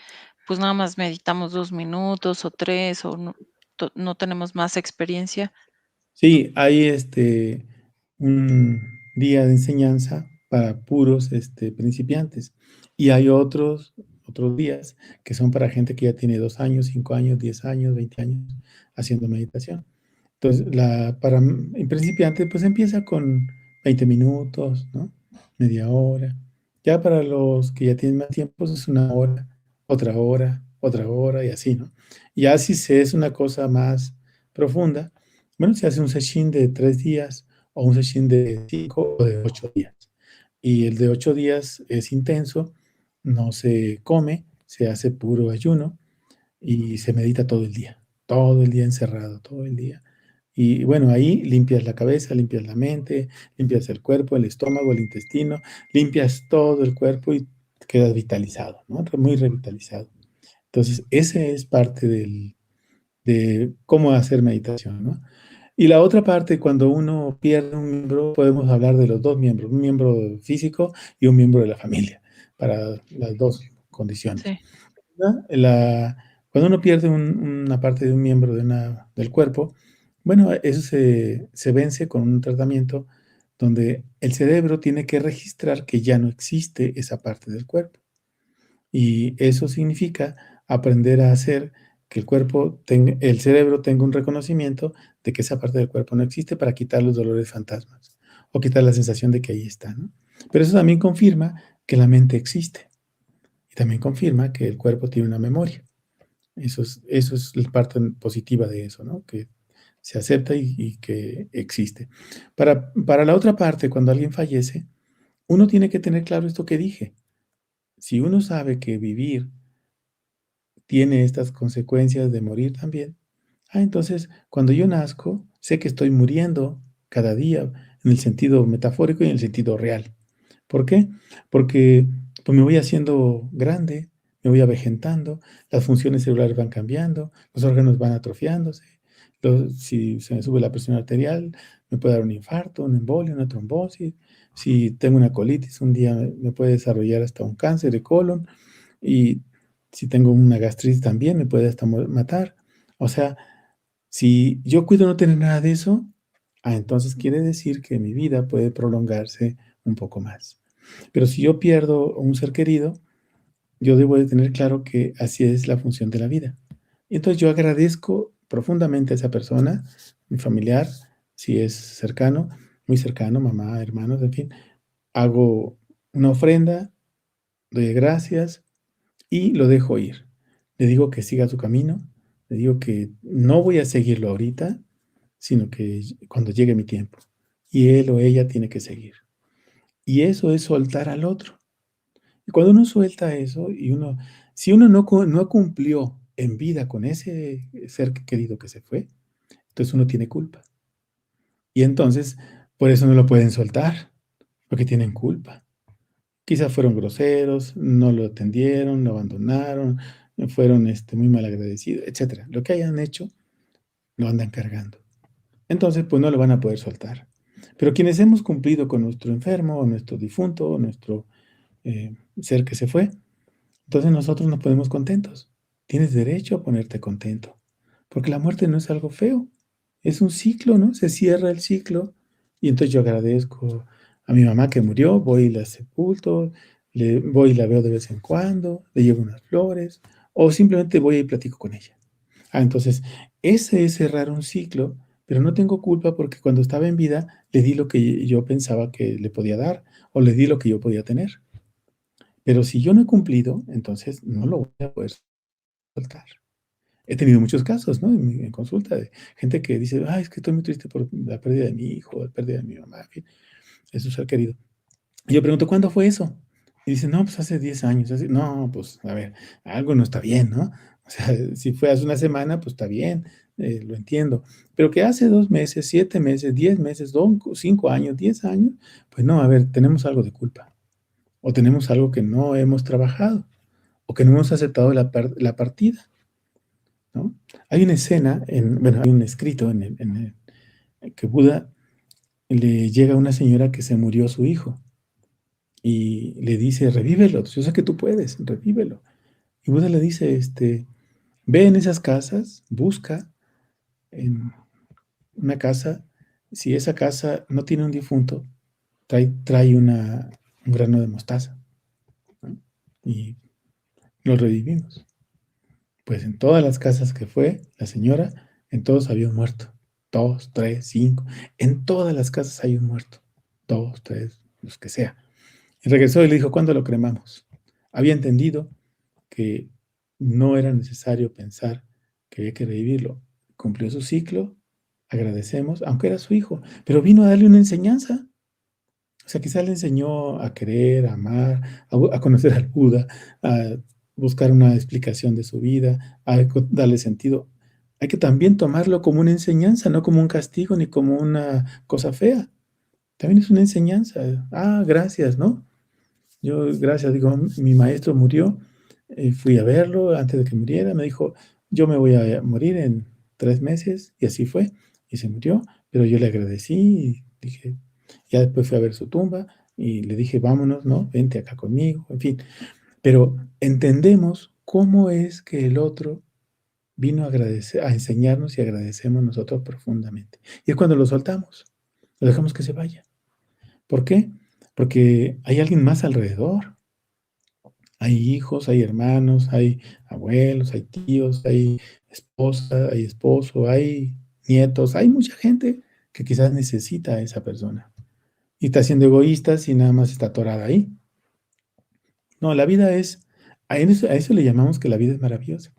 pues nada más meditamos 2 minutos o tres o no tenemos más experiencia. sí, hay, un día de enseñanza para puros, principiantes, y hay otros días que son para gente que ya tiene 2 años, 5 años, 10 años, 20 años haciendo meditación. Entonces, para principiantes, pues empieza con 20 minutos, ¿no? Media hora. Ya para los que ya tienen más tiempo, pues es una otra hora y así, ¿no? Ya si se es una cosa más profunda, bueno, se hace un session de 3 días o un session de 5 o de 8 días. Y el de 8 días es intenso, no se come, se hace puro ayuno y se medita todo el día encerrado, todo el día. Y bueno, ahí limpias la cabeza, limpias la mente, limpias el cuerpo, el estómago, el intestino, limpias todo el cuerpo y quedas vitalizado, ¿no? Muy revitalizado. Entonces, ese es parte de cómo hacer meditación, ¿no? Y la otra parte, cuando uno pierde un miembro, podemos hablar de los dos miembros, un miembro físico y un miembro de la familia, para las dos condiciones. Sí. La Cuando uno pierde una parte de un miembro del cuerpo, bueno, eso se vence con un tratamiento donde el cerebro tiene que registrar que ya no existe esa parte del cuerpo. Y eso significa aprender a hacer que el cerebro tenga un reconocimiento de que esa parte del cuerpo no existe para quitar los dolores fantasmas o quitar la sensación de que ahí está, ¿no? Pero eso también confirma que la mente existe y también confirma que el cuerpo tiene una memoria. Eso es la parte positiva de eso, ¿no? Que se acepta y que existe. Para la otra parte, cuando alguien fallece, uno tiene que tener claro esto que dije. Si uno sabe que vivir tiene estas consecuencias de morir también, entonces cuando yo nazco, sé que estoy muriendo cada día en el sentido metafórico y en el sentido real. ¿Por qué? Porque pues, me voy haciendo grande, me voy avejentando, las funciones celulares van cambiando, los órganos van atrofiándose. Si se me sube la presión arterial, me puede dar un infarto, una embolia, una trombosis. Si tengo una colitis, un día me puede desarrollar hasta un cáncer de colon. Y si tengo una gastritis también, me puede hasta matar. O sea, si yo cuido no tener nada de eso, entonces quiere decir que mi vida puede prolongarse un poco más. Pero si yo pierdo un ser querido, yo debo de tener claro que así es la función de la vida. Y entonces yo agradezco profundamente a esa persona, mi familiar, si es cercano, muy cercano, mamá, hermanos, en fin, hago una ofrenda, doy gracias y lo dejo ir. Le digo que siga su camino, le digo que no voy a seguirlo ahorita, sino que cuando llegue mi tiempo. Y él o ella tiene que seguir. Y eso es soltar al otro. Y cuando uno suelta eso si uno no cumplió en vida con ese ser querido que se fue, entonces uno tiene culpa. Y entonces, por eso no lo pueden soltar, porque tienen culpa. Quizá fueron groseros, no lo atendieron, lo abandonaron, fueron, muy malagradecidos, etcétera. Lo que hayan hecho, lo andan cargando. Entonces, pues, no lo van a poder soltar. Pero quienes hemos cumplido con nuestro enfermo, o nuestro difunto, o nuestro, ser que se fue, entonces nosotros nos ponemos contentos. Tienes derecho a ponerte contento, porque la muerte no es algo feo, es un ciclo, ¿no? Se cierra el ciclo y entonces yo agradezco a mi mamá que murió, voy y la sepulto, le voy y la veo de vez en cuando, le llevo unas flores o simplemente voy y platico con ella. Entonces ese es cerrar un ciclo, pero no tengo culpa porque cuando estaba en vida le di lo que yo pensaba que le podía dar o le di lo que yo podía tener. Pero si yo no he cumplido, entonces no lo voy a poder soltar. He tenido muchos casos, ¿no? En consulta de gente que dice: "Ay, es que estoy muy triste por la pérdida de mi hijo, la pérdida de mi mamá", en fin, de su ser querido. Y yo pregunto: "¿Cuándo fue eso?". Y dice: "No, pues hace 10 años". Así, no, pues, a ver, algo no está bien, ¿no? O sea, si fue hace una semana, pues está bien, lo entiendo. Pero que hace 2 meses, 7 meses, 10 meses, 5 años, 10 años, pues no, a ver, tenemos algo de culpa, o tenemos algo que no hemos trabajado, o que no hemos aceptado la partida, ¿no? Hay una escena bueno, hay un escrito que Buda le llega a una señora que se murió su hijo y le dice: "Revívelo, yo sé que tú puedes, revívelo". Y Buda le dice, ve en esas casas, busca en una casa, si esa casa no tiene un difunto, trae un grano de mostaza, ¿no? Y lo revivimos. Pues en todas las casas que fue la señora, en todos había un muerto. 2, 3, 5. En todas las casas hay un muerto. 2, 3, los que sea. Y regresó y le dijo: "¿Cuándo lo cremamos?". Había entendido que no era necesario pensar que había que revivirlo. Cumplió su ciclo, agradecemos, aunque era su hijo, pero vino a darle una enseñanza. O sea, quizá le enseñó a querer, a amar, a conocer al Buda, a buscar una explicación de su vida, a darle sentido. Hay que también tomarlo como una enseñanza, no como un castigo ni como una cosa fea. También es una enseñanza. Gracias, ¿no? Yo, gracias, digo, mi maestro murió, fui a verlo antes de que muriera, me dijo: "Yo me voy a morir en 3 meses", y así fue, y se murió, pero yo le agradecí y dije, ya después fui a ver su tumba y le dije: "Vámonos, ¿no? Vente acá conmigo", en fin. Pero entendemos cómo es que el otro vino a enseñarnos y agradecemos nosotros profundamente. Y es cuando lo soltamos, lo dejamos que se vaya. ¿Por qué? Porque hay alguien más alrededor. Hay hijos, hay hermanos, hay abuelos, hay tíos, hay esposa, hay esposo, hay nietos, hay mucha gente que quizás necesita a esa persona. Y está siendo egoísta si nada más está atorada ahí. No, la vida es, a eso le llamamos que la vida es maravillosa.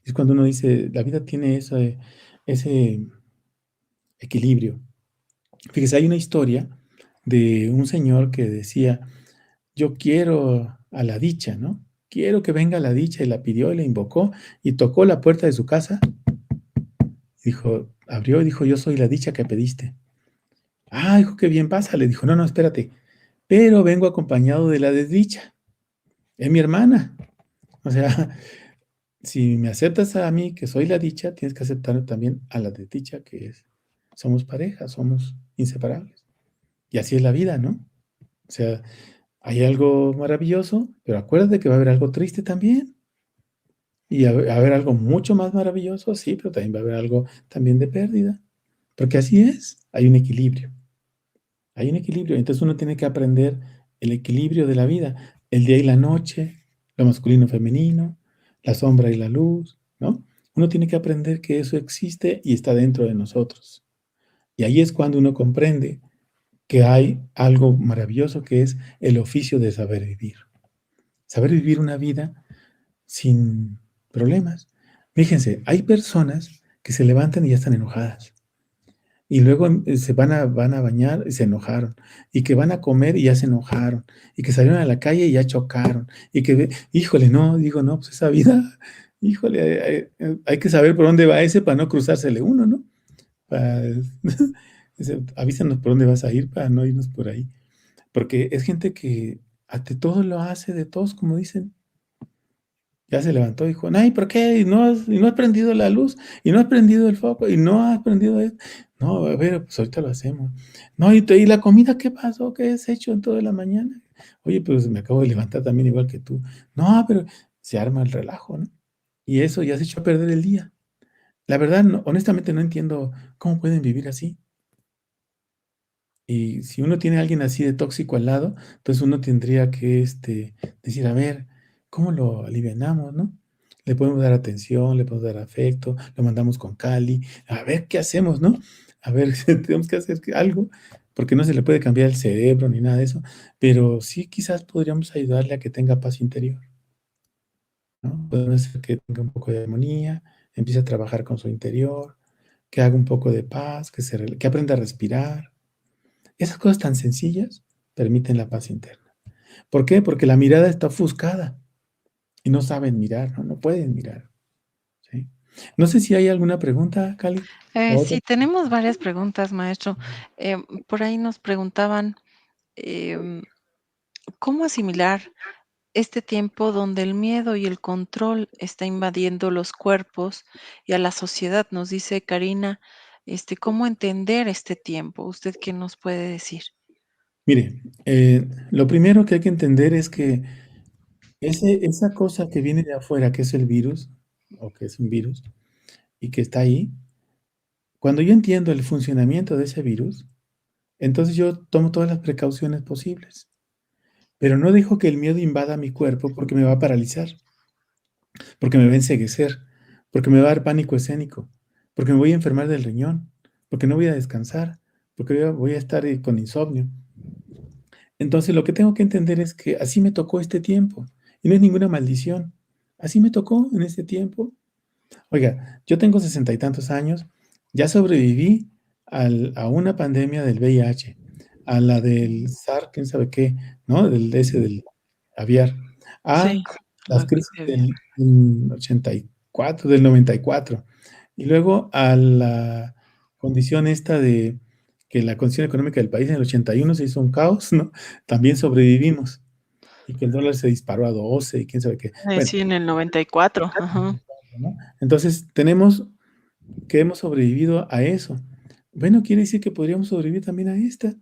Es cuando uno dice, la vida tiene ese equilibrio. Fíjese, hay una historia de un señor que decía: "Yo quiero a la dicha, ¿no? Quiero que venga la dicha", y la pidió y la invocó, y tocó la puerta de su casa, dijo, abrió y dijo: "Yo soy la dicha que pediste". Dijo: "Qué bien, pásale". Dijo: "No, no, espérate, pero vengo acompañado de la desdicha, es mi hermana. O sea, si me aceptas a mí, que soy la dicha, tienes que aceptar también a la desdicha, que somos pareja, somos inseparables". Y así es la vida, ¿no? O sea, hay algo maravilloso, pero acuérdate que va a haber algo triste también. Y a haber algo mucho más maravilloso, sí, pero también va a haber algo también de pérdida, porque así es, hay un equilibrio, entonces uno tiene que aprender el equilibrio de la vida, el día y la noche, lo masculino, femenino, la sombra y la luz, ¿no? Uno tiene que aprender que eso existe y está dentro de nosotros. Y ahí es cuando uno comprende que hay algo maravilloso que es el oficio de saber vivir. Saber vivir una vida sin problemas. Fíjense, hay personas que se levantan y ya están enojadas. Y luego se van a bañar y se enojaron. Y que van a comer y ya se enojaron. Y que salieron a la calle y ya chocaron. Y que, híjole, no, digo, no, pues esa vida, híjole, hay que saber por dónde va ese para no cruzársele uno, ¿no? Para, avísanos por dónde vas a ir para no irnos por ahí. Porque es gente que ante todo lo hace de todos, como dicen. Ya se levantó y dijo: "Ay, ¿por qué? ¿Y no has prendido la luz? ¿Y no has prendido el foco? ¿Y no has prendido esto?". No, a ver, pues ahorita lo hacemos. No, ¿y la comida qué pasó? ¿Qué has hecho en toda la mañana? Oye, pues me acabo de levantar también igual que tú. No, pero se arma el relajo, ¿no? Y eso ya se echó a perder el día. La verdad, no, honestamente no entiendo cómo pueden vivir así. Y si uno tiene a alguien así de tóxico al lado, entonces uno tendría que, decir: "A ver, ¿cómo lo alivianamos?", ¿no? Le podemos dar atención, le podemos dar afecto, lo mandamos con Cali, a ver qué hacemos, ¿no? A ver, tenemos que hacer algo, porque no se le puede cambiar el cerebro ni nada de eso, pero sí quizás podríamos ayudarle a que tenga paz interior, ¿no? Podemos hacer que tenga un poco de armonía, empiece a trabajar con su interior, que haga un poco de paz, que aprenda a respirar. Esas cosas tan sencillas permiten la paz interna. ¿Por qué? Porque la mirada está ofuscada y no saben mirar, ¿no? No pueden mirar, ¿sí? No sé si hay alguna pregunta, Cali, o otra. Sí, tenemos varias preguntas, maestro. Por ahí nos preguntaban, em, ¿cómo asimilar este tiempo donde el miedo y el control está invadiendo los cuerpos y a la sociedad? Nos dice Karina, ¿cómo entender este tiempo? ¿Usted qué nos puede decir? Mire, lo primero que hay que entender es que esa cosa que viene de afuera, que es el virus, o que es un virus, y que está ahí, cuando yo entiendo el funcionamiento de ese virus, entonces yo tomo todas las precauciones posibles, pero no dejo que el miedo invada mi cuerpo porque me va a paralizar. Porque me va a enceguecer, porque me va a dar pánico escénico, porque me voy a enfermar del riñón, porque no voy a descansar, porque voy a estar, con insomnio. Entonces, lo que tengo que entender es que así me tocó este tiempo, y no es ninguna maldición. Así me tocó en este tiempo. Oiga, yo tengo 60 y tantos años, ya sobreviví a una pandemia del VIH, a la del SARS, quién sabe qué, ¿no? Del aviar, a Sí, las la crisis gripe aviar. del 84, del 94, y luego a la condición esta de que la condición económica del país en el 81 se hizo un caos, ¿no? También sobrevivimos, y que el dólar se disparó a 12 y quién sabe qué. Bueno, Sí, en el 94. Ajá. ¿no? Entonces, tenemos que hemos sobrevivido a eso. Bueno, quiere decir que podríamos sobrevivir también a esta.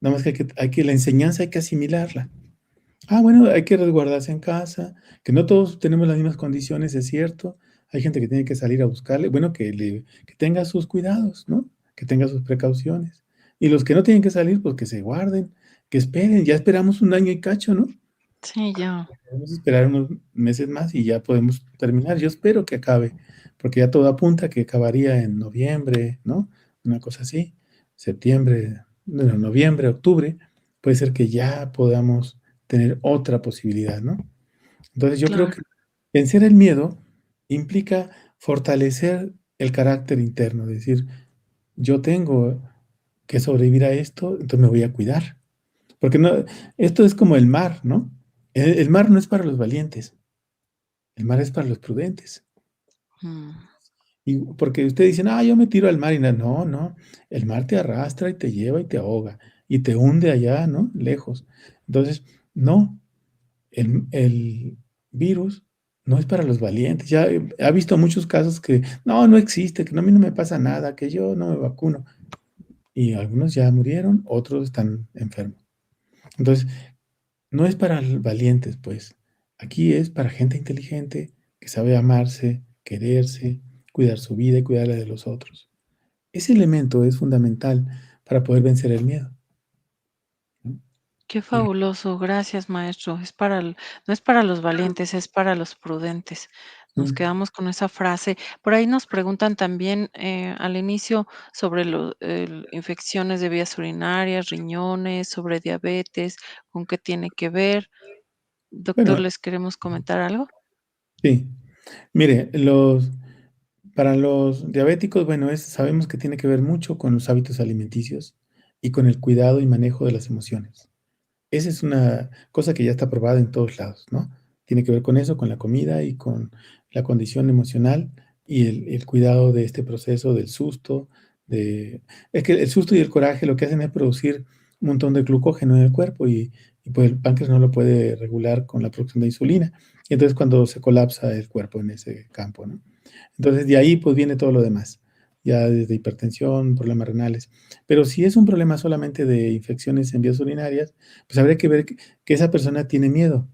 Nada más que la enseñanza hay que asimilarla. Ah, bueno, hay que resguardarse en casa, que no todos tenemos las mismas condiciones, es cierto. Hay gente que tiene que salir a buscarle, bueno, que tenga sus cuidados, ¿no? Que tenga sus precauciones. Y los que no tienen que salir, pues que se guarden, que esperen. Ya esperamos un año y cacho, ¿no? Sí, ya. Podemos esperar unos meses más y ya podemos terminar. Yo espero que acabe, porque ya todo apunta a que acabaría en noviembre, ¿no? Una cosa así, septiembre, bueno, noviembre, octubre, puede ser que ya podamos tener otra posibilidad, ¿no? Entonces yo creo Claro. que vencer el miedo implica fortalecer el carácter interno, es decir, yo tengo que sobrevivir a esto, entonces me voy a cuidar. Porque no, esto es como el mar, ¿no? El mar no es para los valientes, el mar es para los prudentes. Mm, Y porque ustedes dicen: "Ah, yo me tiro al mar", y no, no, el mar te arrastra y te lleva y te ahoga, y te hunde allá, ¿no? Lejos. Entonces, no, el virus no es para los valientes. Ya ha visto muchos casos que: "No, no existe, que no, a mí no me pasa nada, que yo no me vacuno", y algunos ya murieron, otros están enfermos. Entonces, no es para valientes, pues. Aquí es para gente inteligente que sabe amarse, quererse, cuidar su vida y cuidar la de los otros. Ese elemento es fundamental para poder vencer el miedo, ¿no? qué Y fabuloso. Gracias, maestro. No es para los valientes, es para los prudentes. Nos sí, quedamos con esa frase. Por ahí nos preguntan también al inicio sobre infecciones de vías urinarias, riñones, sobre diabetes, con qué tiene que ver. Doctor, bueno, ¿les queremos comentar algo? sí. Mire, para los diabéticos, bueno, sabemos que tiene que ver mucho con los hábitos alimenticios y con el cuidado y manejo de las emociones. Esa es una cosa que ya está probada en todos lados, ¿no? Tiene que ver con eso, con la comida y con la condición emocional y el cuidado de este proceso del susto, es que el susto y el coraje lo que hacen es producir un montón de glucógeno en el cuerpo y y pues el páncreas no lo puede regular con la producción de insulina. Y entonces cuando se colapsa el cuerpo en ese campo, ¿no? Entonces de ahí pues viene todo lo demás, ya desde hipertensión, problemas renales. Pero si es un problema solamente de infecciones en vías urinarias, pues habría que ver que esa persona tiene miedo.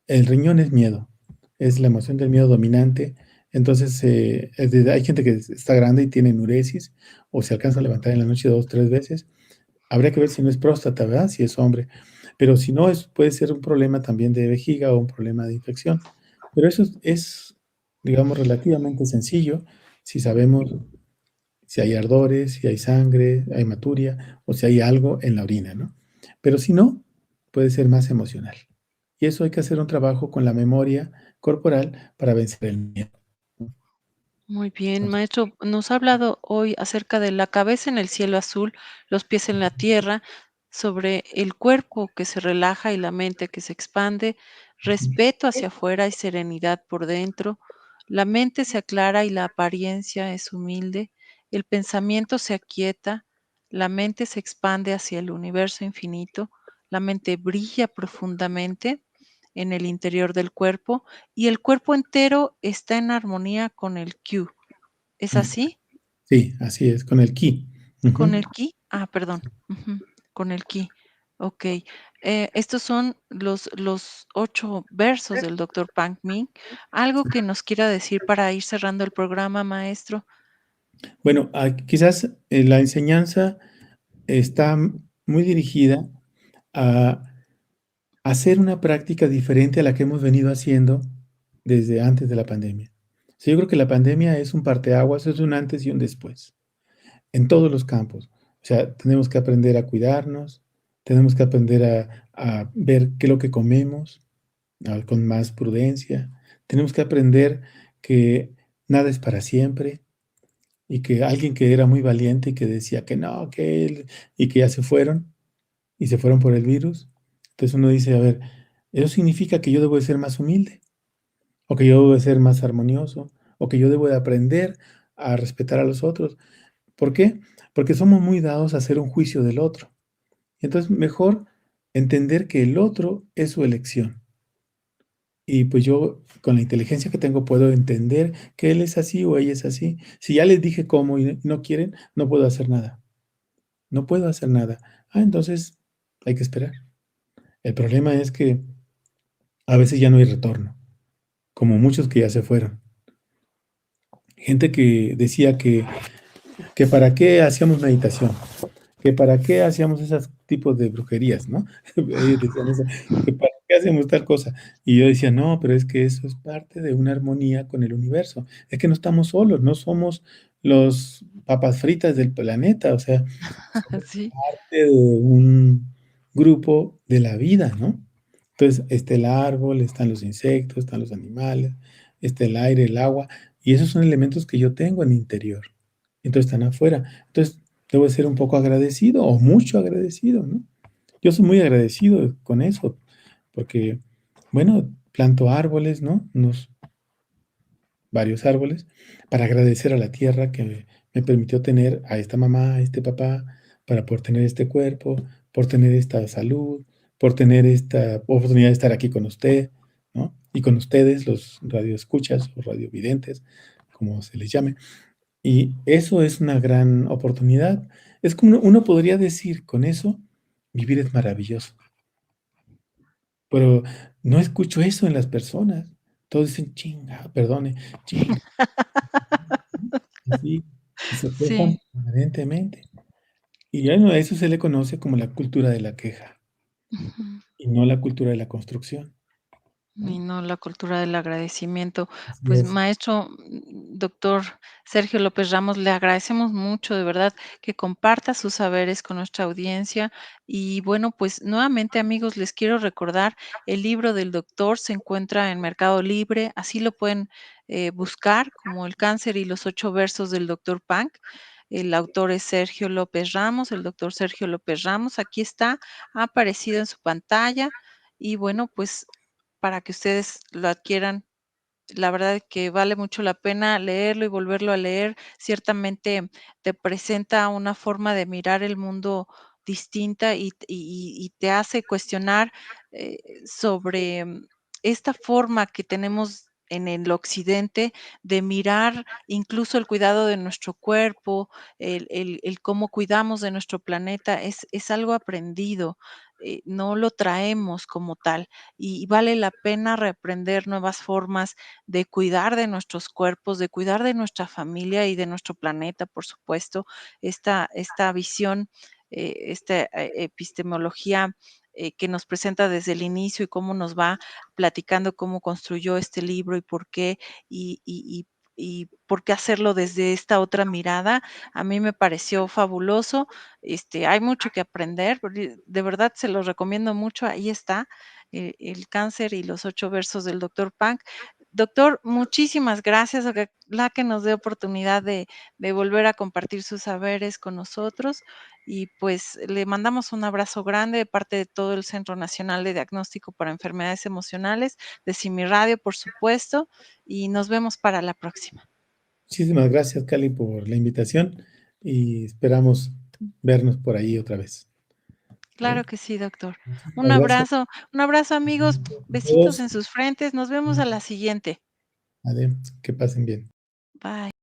El riñón es miedo, es la emoción del miedo dominante. Entonces, hay gente que está grande y tiene enuresis o se alcanza a levantar en la noche 2, 3 veces. Habría que ver si no es próstata, ¿verdad? Si es hombre. Pero si no, puede ser un problema también de vejiga o un problema de infección. Pero eso es, digamos, relativamente sencillo si sabemos si hay ardores, si hay sangre, hay hematuria o si hay algo en la orina, ¿no? Pero si no, puede ser más emocional. Y eso hay que hacer un trabajo con la memoria corporal para vencer el miedo. Muy bien, Entonces, maestro, nos ha hablado hoy acerca de la cabeza en el cielo azul, los pies en la tierra, sobre el cuerpo que se relaja y la mente que se expande, respeto hacia afuera y serenidad por dentro, la mente se aclara y la apariencia es humilde, el pensamiento se aquieta, la mente se expande hacia el universo infinito, la mente brilla profundamente en el interior del cuerpo y el cuerpo entero está en armonía con el Q. ¿Es mm, así? sí, así es, con el ki. Ujú. ¿Con el ki? Ah, perdón. Ujú, con el ki. Okey. Estos son los 8 versos del doctor Pang Ming. ¿Algo que nos quiera decir para ir cerrando el programa, maestro? Bueno, quizás la enseñanza está muy dirigida a hacer una práctica diferente a la que hemos venido haciendo desde antes de la pandemia. Sí, yo creo que la pandemia es un parteaguas, es un antes y un después, en todos los campos. O sea, tenemos que aprender a cuidarnos, tenemos que aprender a ver qué es lo que comemos, con más prudencia. Tenemos que aprender que nada es para siempre y que alguien que era muy valiente y que decía que no, que él, y que ya se fueron y se fueron por el virus. Entonces uno dice, a ver, eso significa que yo debo de ser más humilde, o que yo debo de ser más armonioso, o que yo debo de aprender a respetar a los otros. ¿Por qué? Porque somos muy dados a hacer un juicio del otro. Entonces, mejor entender que el otro es su elección. Y pues yo, con la inteligencia que tengo, puedo entender que él es así o ella es así. Si ya les dije cómo y no quieren, no puedo hacer nada. No puedo hacer nada. Entonces hay que esperar. El problema es que a veces ya no hay retorno, como muchos que ya se fueron. Gente que decía que para qué hacíamos meditación, que para qué hacíamos esos tipos de brujerías, ¿no? Ellos decían eso, que para qué hacemos tal cosa. Y yo decía, no, pero es que eso es parte de una armonía con el universo. Es que no estamos solos, no somos los papas fritas del planeta, o sea, somos Sí. parte de un grupo de la vida, ¿no? Entonces, está el árbol, están los insectos, están los animales, está el aire, el agua, y esos son elementos que yo tengo en mi interior. Entonces están afuera. Entonces, debo ser un poco agradecido o mucho agradecido, ¿no? Yo soy muy agradecido con eso, porque, bueno, planto árboles, ¿no? Varios árboles, para agradecer a la tierra que me permitió tener a esta mamá, a este papá, para poder tener este cuerpo, por tener esta salud, por tener esta oportunidad de estar aquí con usted, ¿no? Y con ustedes, los radioescuchas o radiovidentes, como se les llame. Y eso es una gran oportunidad. Es como uno podría decir con eso, vivir es maravilloso, pero no escucho eso en las personas. Todos dicen: "Chinga, perdone, chinga". Así, y se quejan Sí. permanentemente. Y bueno, a eso se le conoce como la cultura de la queja, Ujú. y no la cultura de la construcción, Y ¿no? no la cultura del agradecimiento. Así Pues, es. maestro, doctor Sergio López Ramos, le agradecemos mucho, de verdad, que comparta sus saberes con nuestra audiencia. Y bueno, pues nuevamente, amigos, les quiero recordar, el libro del doctor se encuentra en Mercado Libre, así lo pueden buscar como El cáncer y los 8 versos del doctor Pang. El autor es Sergio López Ramos, el doctor Sergio López Ramos. Aquí está, ha aparecido en su pantalla. Y bueno, pues para que ustedes lo adquieran. La verdad es que vale mucho la pena leerlo y volverlo a leer. Ciertamente te presenta una forma de mirar el mundo distinta y te hace cuestionar, sobre esta forma que tenemos en el occidente de mirar incluso el cuidado de nuestro cuerpo, el cómo cuidamos de nuestro planeta, es algo aprendido, no lo traemos como tal, y vale la pena reaprender nuevas formas de cuidar de nuestros cuerpos, de cuidar de nuestra familia y de nuestro planeta, por supuesto. Esta visión, esta epistemología, que nos presenta desde el inicio y cómo nos va platicando cómo construyó este libro y por qué, y por qué hacerlo desde esta otra mirada, a mí me pareció fabuloso. Hay mucho que aprender, porque de verdad se los recomiendo mucho. Ahí está, El cáncer y los 8 versos del doctor Pank. Doctor, muchísimas gracias. Ojalá que nos dé oportunidad de volver a compartir sus saberes con nosotros. Y pues le mandamos un abrazo grande de parte de todo el Centro Nacional de Diagnóstico para Enfermedades Emocionales, de Simi Radio, por supuesto, y nos vemos para la próxima. Muchísimas gracias, Cali, por la invitación y esperamos vernos por ahí otra vez. Claro ¿Sale? que sí, doctor. Muchísimas gracias Un abrazo, amigos. a Besitos todos. en sus frentes. Nos vemos a la siguiente. Vale, que pasen bien. Bye.